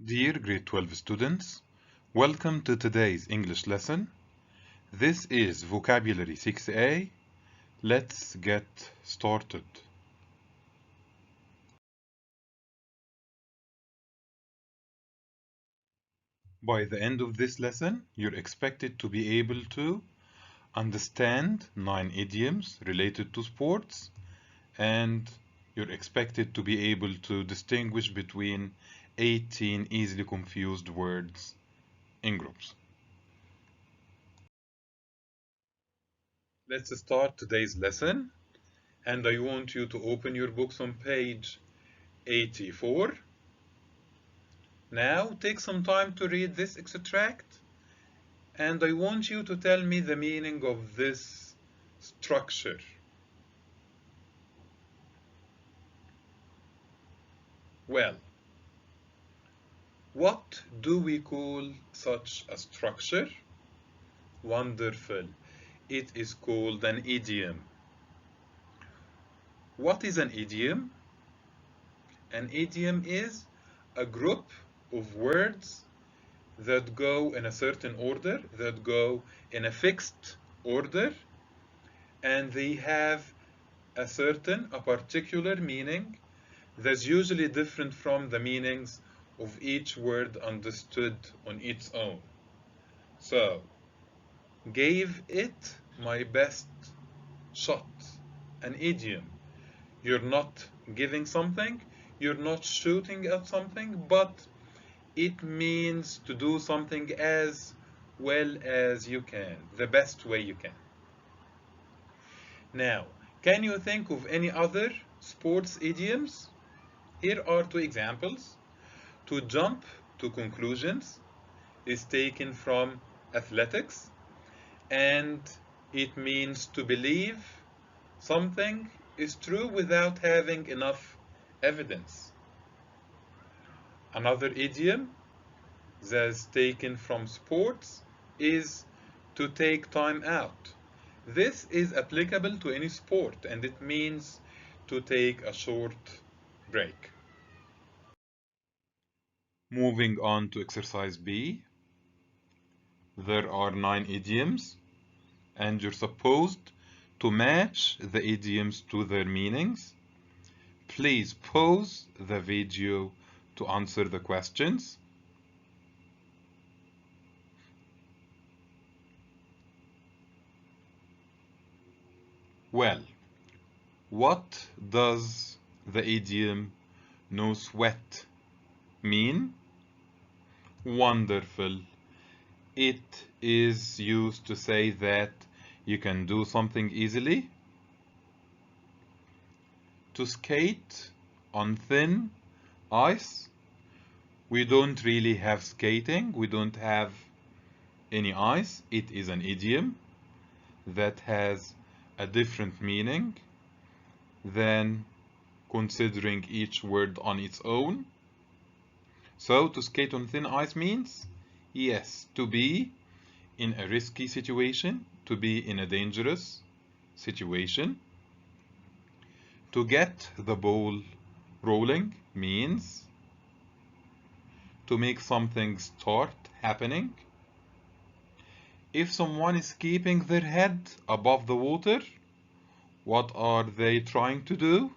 Dear grade 12 students, welcome to today's English lesson. This is Vocabulary 6A. Let's get started. By the end of this lesson, you're expected to be able to understand 9 idioms related to sports, and you're expected to be able to distinguish between 18 easily confused words in groups. Let's start today's lesson, and I want you to open your books on page 84. Now take some time to read this extract, and I want you to tell me the meaning of this structure. Well, what do we call such a structure? Wonderful. It is called an idiom. What is an idiom? An idiom is a group of words that go in a certain order, that go in a fixed order, and they have a particular meaning that's usually different from the meanings of each word understood on its own. So, gave it my best shot, an idiom. You're not giving something, you're not shooting at something, but it means to do something as well as you can, the best way you can. Now, can you think of any other sports idioms? Here are two examples. To jump to conclusions is taken from athletics, and it means to believe something is true without having enough evidence. Another idiom that's taken from sports is to take time out. This is applicable to any sport, and it means to take a short break. Moving on to exercise B, there are 9 idioms, and you're supposed to match the idioms to their meanings. Please pause the video to answer the questions. Well, what does the idiom no sweat mean? Wonderful. It is used to say that you can do something easily. To skate on thin ice. We don't really have skating. We don't have any ice. It is an idiom that has a different meaning than considering each word on its own. So to skate on thin ice means, yes, to be in a risky situation, to be in a dangerous situation. To get the ball rolling means to make something start happening. If someone is keeping their head above the water, what are they trying to do?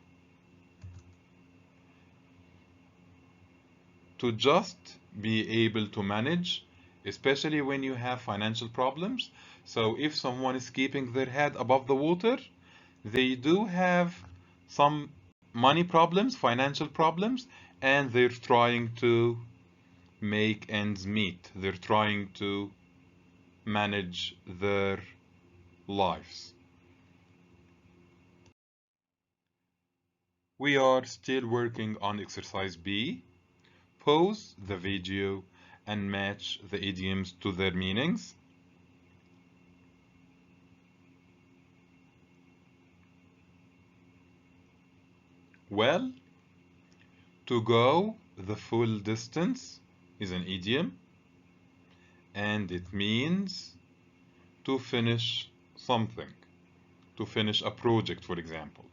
To just be able to manage, especially when you have financial problems. So if someone is keeping their head above the water, they do have some money problems, financial problems, and they're trying to make ends meet. They're trying to manage their lives. We are still working on exercise B. Pause the video and match the idioms to their meanings. Well, to go the full distance is an idiom, and it means to finish something, to finish a project, for example.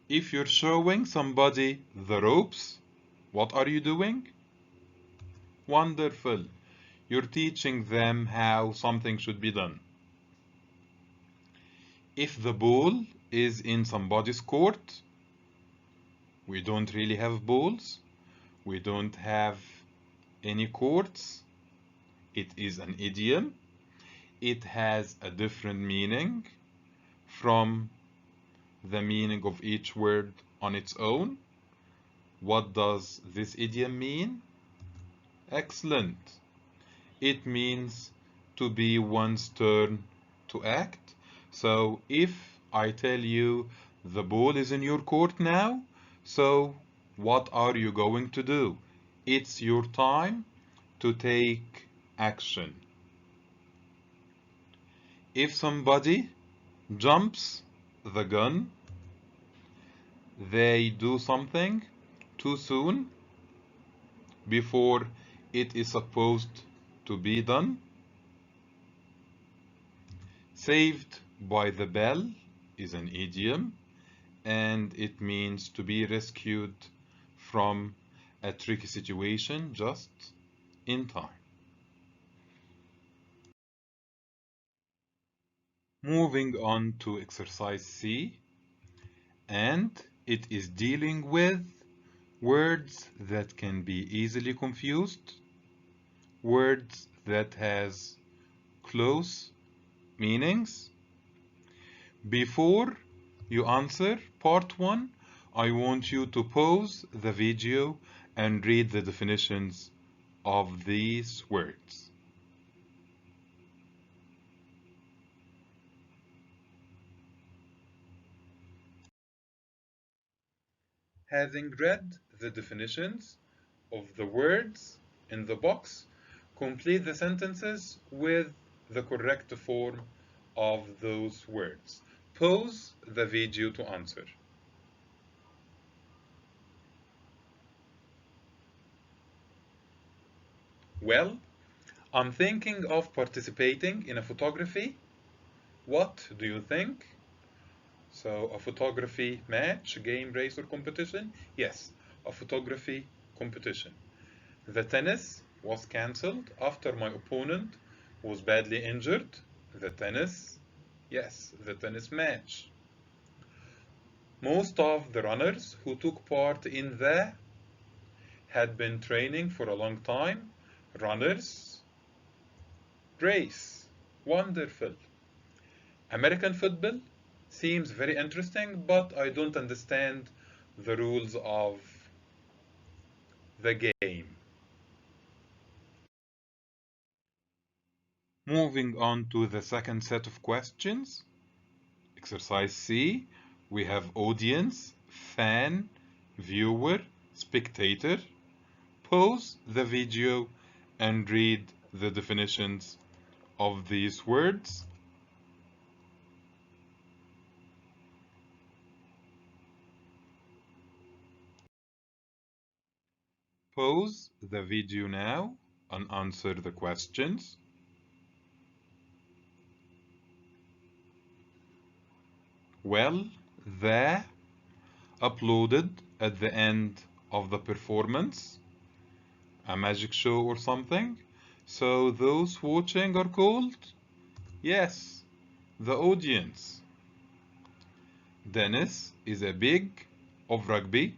If you're showing somebody the ropes, What are you doing? Wonderful. You're teaching them how something should be done. If the ball is in somebody's court, we don't really have balls. We don't have any courts. It is an idiom. It has a different meaning from the meaning of each word on its own. What does this idiom mean? Excellent. It means to be one's turn to act. So if I tell you the ball is in your court now, so what are you going to do? It's your time to take action. If somebody jumps the gun, they do something too soon before it is supposed to be done. Saved by the bell is an idiom, and it means to be rescued from a tricky situation just in time. Moving on to exercise C, and it is dealing with words that can be easily confused, words that has close meanings. Before you answer part 1, I want you to pause the video and read the definitions of these words. Having read the definitions of the words in the box, complete the sentences with the correct form of those words. Pause the video to answer. Well, I'm thinking of participating in a photography. What do you think? So, a photography match, game, race, or competition? Yes, a photography competition. The tennis was cancelled after my opponent was badly injured. The tennis, yes, the tennis match. Most of the runners who took part in the had been training for a long time. Runners, race. Wonderful. American football seems very interesting, but I don't understand the rules of the game. Moving on to the second set of questions. Exercise C, we have audience, fan, viewer, spectator. Pause the video and read the definitions of these words. Pause the video now and answer the questions. Well, the uploaded at the end of the performance, a magic show or something. So those watching are called, yes, the audience. Dennis is a big of rugby.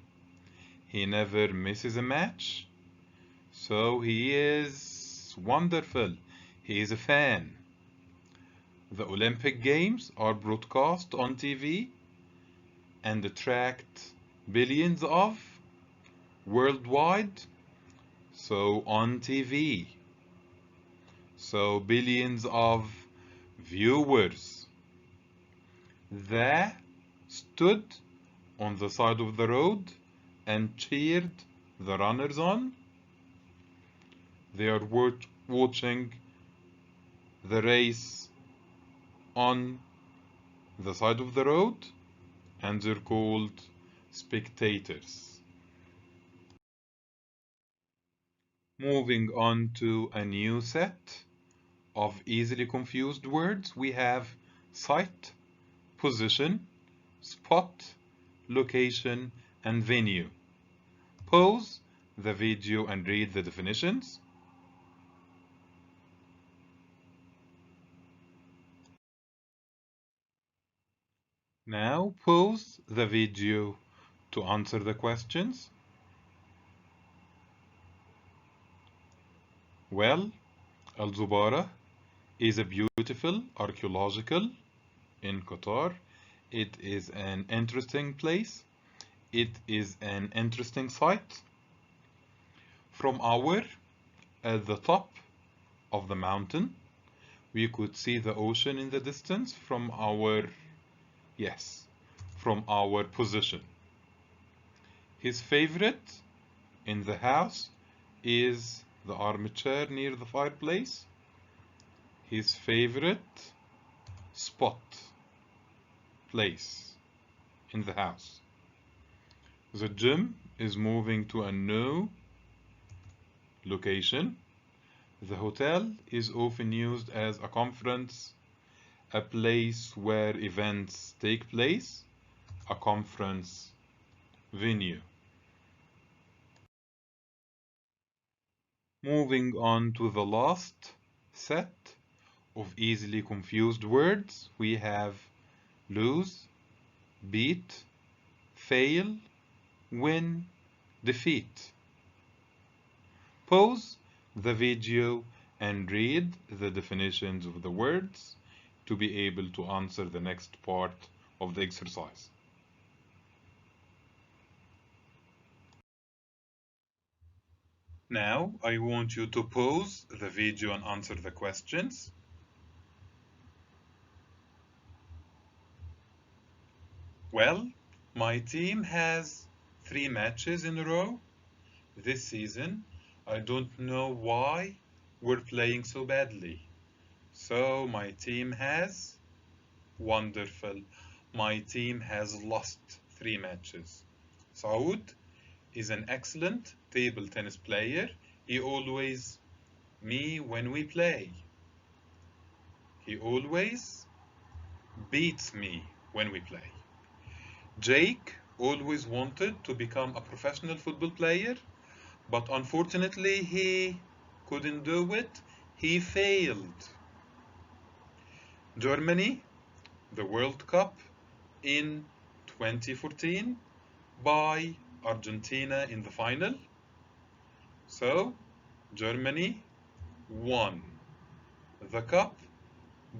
He never misses a match. So he is wonderful. He is a fan. The Olympic Games are broadcast on TV and attract billions of worldwide. So on TV. So billions of viewers. They stood on the side of the road and cheered the runners on. They are watching the race on the side of the road and they're called spectators. Moving on to a new set of easily confused words, we have site, position, spot, location, and venue. Pause the video and read the definitions? Now pause the video to answer the questions. Well, Al-Zubara is a beautiful archaeological in Qatar. It is an interesting place. It is an interesting site. From at the top of the mountain, we could see the ocean in the distance from from our position. His favorite in the house is the armchair near the fireplace. His favorite place in the house. The gym is moving to a new location. The hotel is often used as a conference, a place where events take place, a conference venue. Moving on to the last set of easily confused words, we have lose, beat, fail, win, defeat. Pause the video and read the definitions of the words to be able to answer the next part of the exercise. Now, I want you to pause the video and answer the questions. Well, my team has 3 matches in a row this season. I don't know why we're playing so badly. So my team has wonderful. My team has lost 3 matches. Saud is an excellent table tennis player. He always me when we play. He always beats me when we play. Jake always wanted to become a professional football player, but unfortunately he couldn't do it. He failed. Germany, the World Cup in 2014 by Argentina in the final. So, Germany won the cup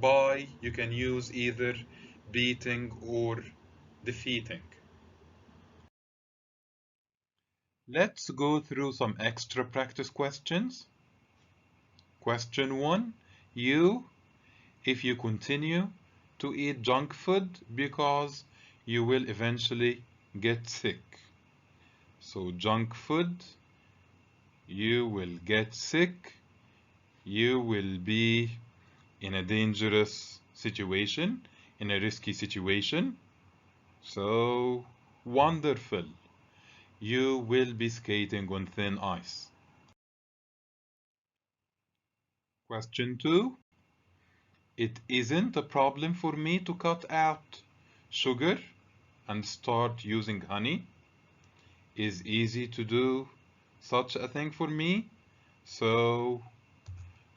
by, you can use either beating or defeating. Let's go through some extra practice questions. Question 1. If you continue to eat junk food because you will eventually get sick. So junk food, you will get sick, you will be in a dangerous situation, in a risky situation. So wonderful. You will be skating on thin ice. Question 2. It isn't a problem for me to cut out sugar and start using honey. Is easy to do such a thing for me, so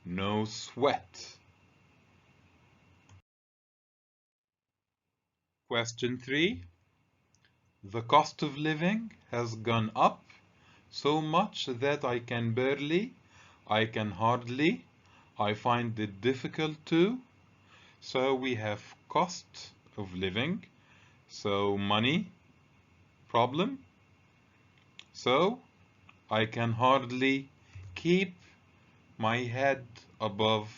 no sweat. Question 3. The cost of living has gone up so much that I can hardly, I find it difficult to. So we have cost of living, so money problem. So I can hardly keep my head above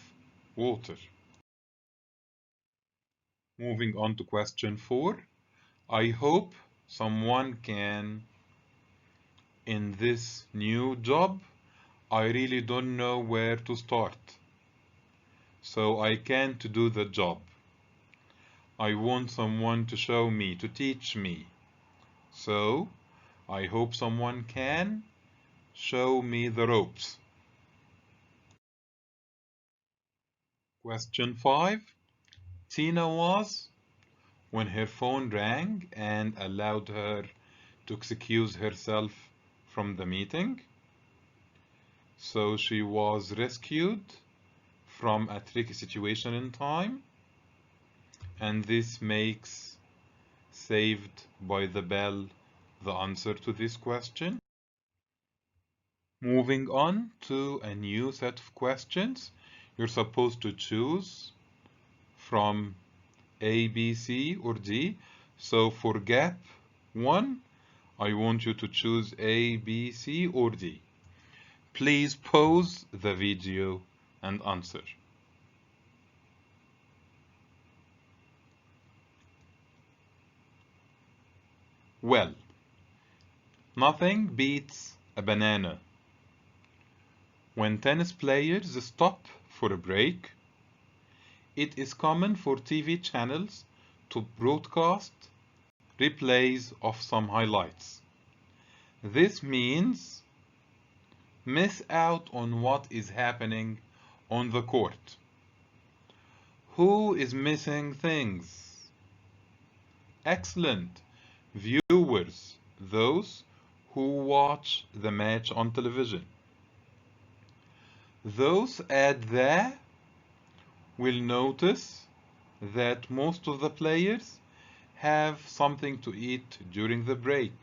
water. Moving on to question 4. I hope someone can, in this new job, I really don't know where to start. So I can't do the job. I want someone to show me, to teach me. So I hope someone can show me the ropes. Question 5. Tina was when her phone rang and allowed her to excuse herself from the meeting. So she was rescued from a tricky situation in time, and this makes Saved by the Bell the answer to this question. Moving on to a new set of questions. You're supposed to choose from A, B, C, or D. So for gap 1, I want you to choose A, B, C, or D. Please pause the video and answer. Well, nothing beats a banana. When tennis players stop for a break, it is common for TV channels to broadcast replays of some highlights. This means miss out on what is happening on the court. Who is missing things? Excellent. Viewers, those who watch the match on television. Those at the will notice that most of the players have something to eat during the break.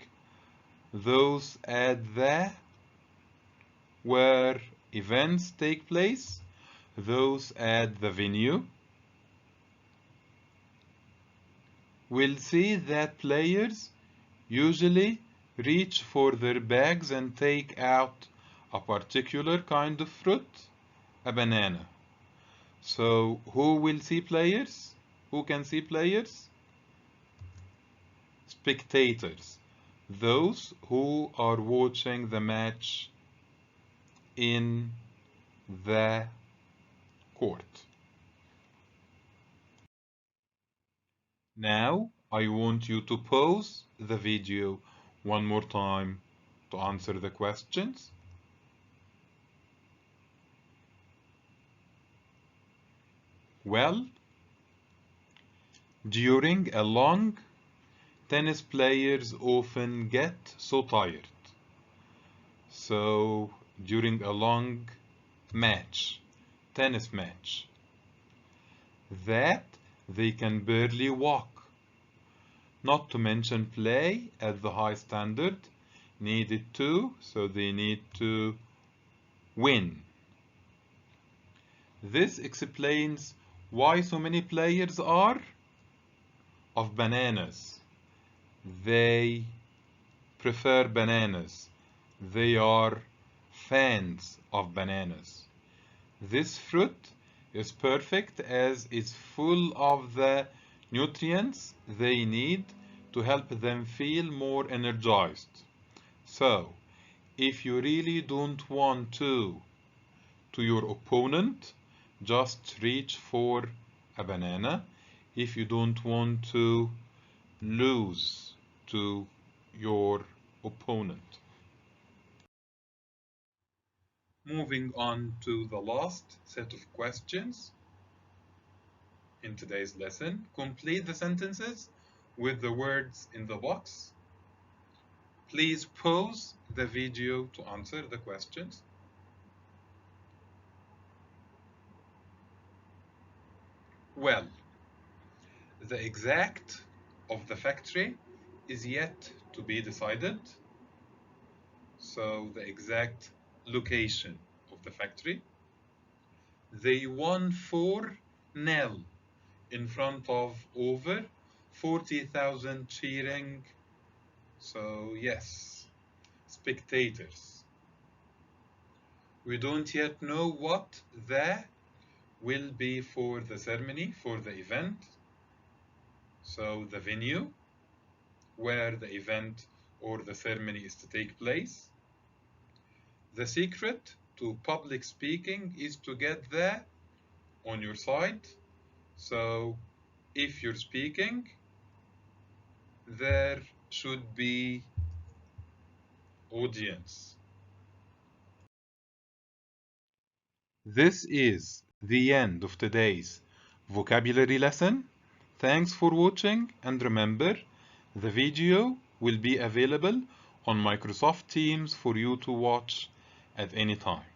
Those at the where events take place, those at the venue, will see that players usually reach for their bags and take out a particular kind of fruit, a banana. So who will see players? Who can see players? Spectators, those who are watching the match in the court. Now I want you to pause the video one more time to answer the questions. Well, during a long tennis players often get so tired. So during a long match, tennis match, that they can barely walk. Not to mention play at the high standard needed to, so they need to win. This explains why so many players are of bananas. They prefer bananas. They are fans of bananas. This fruit is perfect as it's full of the nutrients they need to help them feel more energized. So, if you really don't want to your opponent, just reach for a banana. If you don't want to lose to your opponent. Moving on to the last set of questions in today's lesson. Complete the sentences with the words in the box. Please pause the video to answer the questions. Well, the exact of the factory is yet to be decided. So the exact location of the factory. They won 4-0 in front of over 40,000 cheering. So yes, spectators. We don't yet know what the will be for the ceremony, for the event. So the venue where the event or the ceremony is to take place. The secret to public speaking is to get the on your side. So if you're speaking, there should be audience. This is the end of today's vocabulary lesson. Thanks for watching, and remember, the video will be available on Microsoft Teams for you to watch at any time.